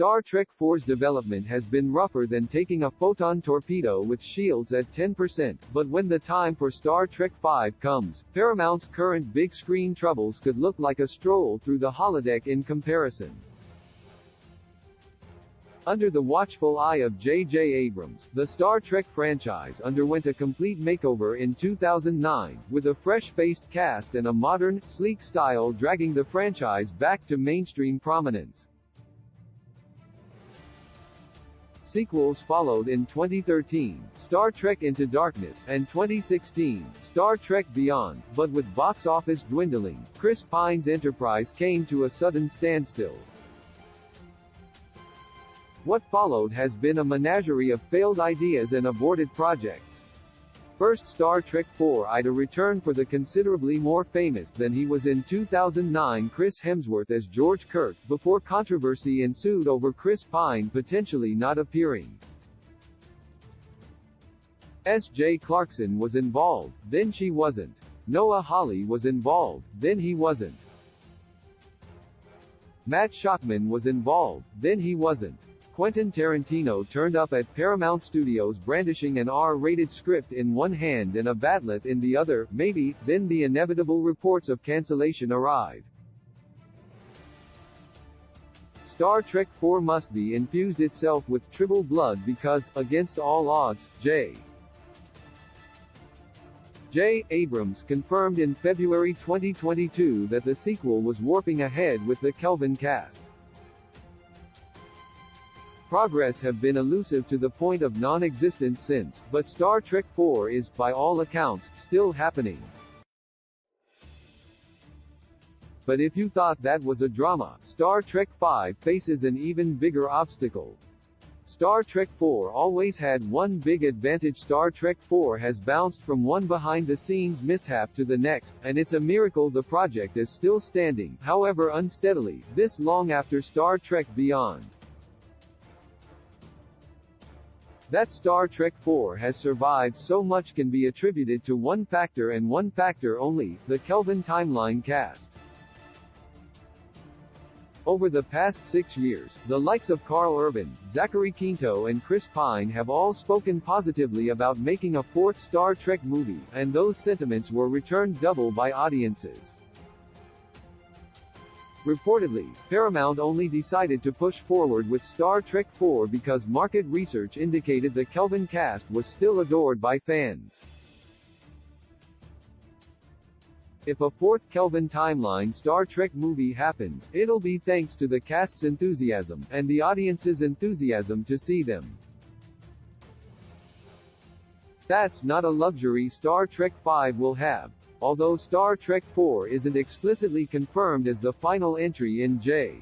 Star Trek IV's development has been rougher than taking a photon torpedo with shields at 10%, but when the time for Star Trek V comes, Paramount's current big-screen troubles could look like a stroll through the holodeck in comparison. Under the watchful eye of J.J. Abrams, the Star Trek franchise underwent a complete makeover in 2009, with a fresh-faced cast and a modern, sleek style dragging the franchise back to mainstream prominence. Sequels followed in 2013, Star Trek Into Darkness, and 2016, Star Trek Beyond, but with box office dwindling, Chris Pine's enterprise came to a sudden standstill. What followed has been a menagerie of failed ideas and aborted projects. First, Star Trek IV'd a return for the considerably more famous than he was in 2009 Chris Hemsworth as George Kirk, before controversy ensued over Chris Pine potentially not appearing. S.J. Clarkson was involved, then she wasn't. Noah Hawley was involved, then he wasn't. Matt Shakman was involved, then he wasn't. Quentin Tarantino turned up at Paramount Studios brandishing an R-rated script in one hand and a bat'leth in the other, maybe, then the inevitable reports of cancellation arrived. Star Trek IV must be infused itself with tribal blood because, against all odds, J. Abrams confirmed in February 2022 that the sequel was warping ahead with the Kelvin cast. Progress have been elusive to the point of non-existence since, but Star Trek IV is, by all accounts, still happening. But if you thought that was a drama, Star Trek V faces an even bigger obstacle. Star Trek IV always had one big advantage: Star Trek IV has bounced from one behind-the-scenes mishap to the next, and it's a miracle the project is still standing, however unsteadily, this long after Star Trek Beyond. That Star Trek IV has survived so much can be attributed to one factor and one factor only: the Kelvin timeline cast. Over the past 6 years, the likes of Carl Urban, Zachary Quinto and Chris Pine have all spoken positively about making a fourth Star Trek movie, and those sentiments were returned double by audiences. Reportedly, Paramount only decided to push forward with Star Trek IV because market research indicated the Kelvin cast was still adored by fans. If a fourth Kelvin timeline Star Trek movie happens, it'll be thanks to the cast's enthusiasm, and the audience's enthusiasm to see them. That's not a luxury Star Trek V will have. Although Star Trek IV isn't explicitly confirmed as the final entry in J.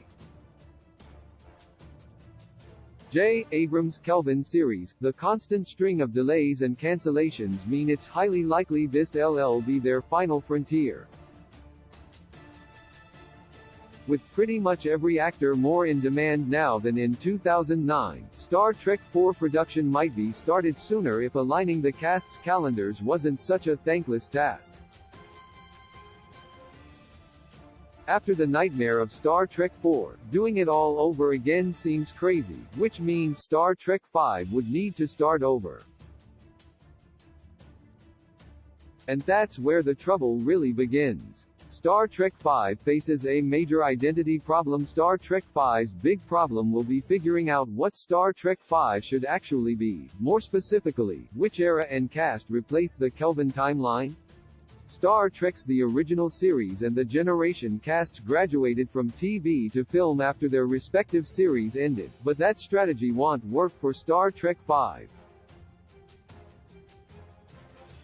Abrams' Kelvin series, the constant string of delays and cancellations mean it's highly likely this'll be their final frontier. With pretty much every actor more in demand now than in 2009, Star Trek IV production might be started sooner if aligning the cast's calendars wasn't such a thankless task. After the nightmare of Star Trek IV, doing it all over again seems crazy, which means Star Trek V would need to start over. And that's where the trouble really begins. Star Trek V faces a major identity problem. Star Trek V's big problem will be figuring out what Star Trek V should actually be, more specifically, which era and cast replace the Kelvin timeline. Star Trek's the original series and the generation casts graduated from TV to film after their respective series ended, but that strategy won't work for Star Trek V.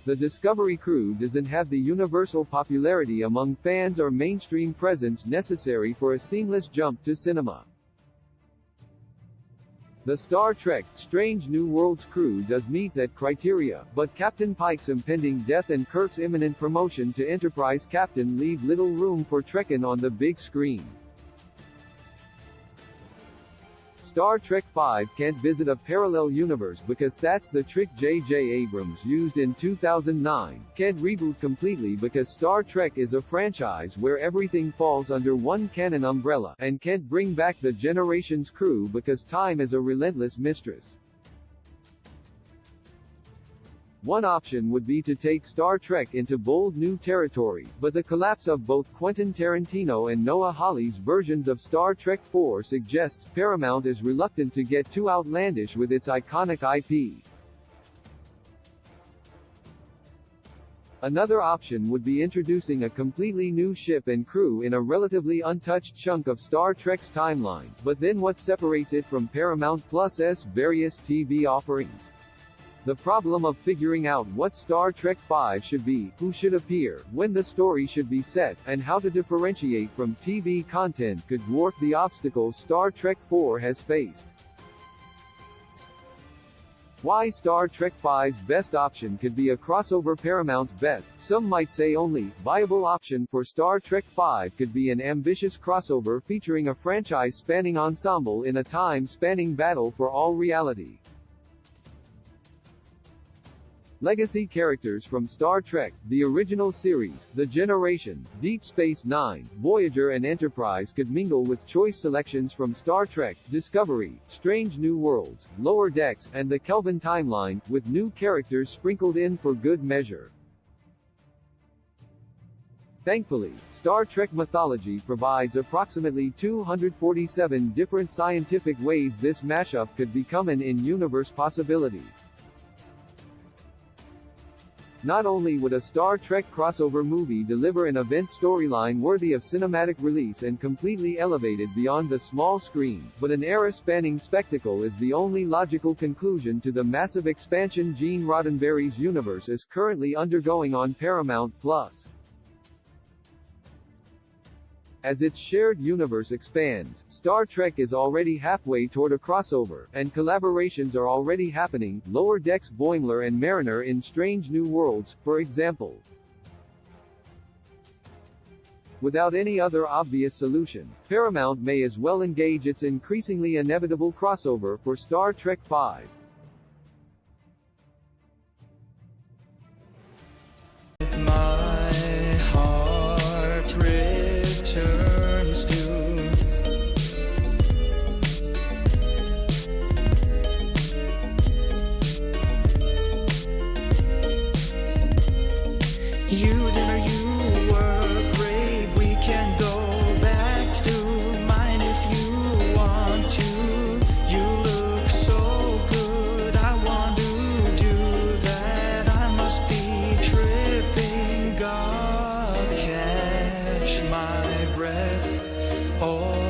The Discovery crew doesn't have the universal popularity among fans or mainstream presence necessary for a seamless jump to cinema. The Star Trek: Strange New Worlds crew does meet that criteria, but Captain Pike's impending death and Kirk's imminent promotion to Enterprise captain leave little room for Trekking on the big screen. Star Trek V can't visit a parallel universe because that's the trick J.J. Abrams used in 2009, can't reboot completely because Star Trek is a franchise where everything falls under one canon umbrella, and can't bring back the Generations crew because time is a relentless mistress. One option would be to take Star Trek into bold new territory, but the collapse of both Quentin Tarantino and Noah Hawley's versions of Star Trek IV suggests Paramount is reluctant to get too outlandish with its iconic IP. Another option would be introducing a completely new ship and crew in a relatively untouched chunk of Star Trek's timeline, but then what separates it from Paramount Plus's various TV offerings? The problem of figuring out what Star Trek V should be, who should appear, when the story should be set, and how to differentiate from TV content could dwarf the obstacles Star Trek IV has faced. Why Star Trek V's best option could be a crossover. Paramount's best, some might say only, viable option for Star Trek V could be an ambitious crossover featuring a franchise-spanning ensemble in a time-spanning battle for all reality. Legacy characters from Star Trek, the original series, The Generation, Deep Space Nine, Voyager and Enterprise could mingle with choice selections from Star Trek, Discovery, Strange New Worlds, Lower Decks, and the Kelvin timeline, with new characters sprinkled in for good measure. Thankfully, Star Trek mythology provides approximately 247 different scientific ways this mashup could become an in-universe possibility. Not only would a Star Trek crossover movie deliver an event storyline worthy of cinematic release and completely elevated beyond the small screen, but an era-spanning spectacle is the only logical conclusion to the massive expansion Gene Roddenberry's universe is currently undergoing on Paramount+. As its shared universe expands, Star Trek is already halfway toward a crossover, and collaborations are already happening. Lower Decks Boimler and Mariner in Strange New Worlds, for example. Without any other obvious solution, Paramount may as well engage its increasingly inevitable crossover for Star Trek V. Oh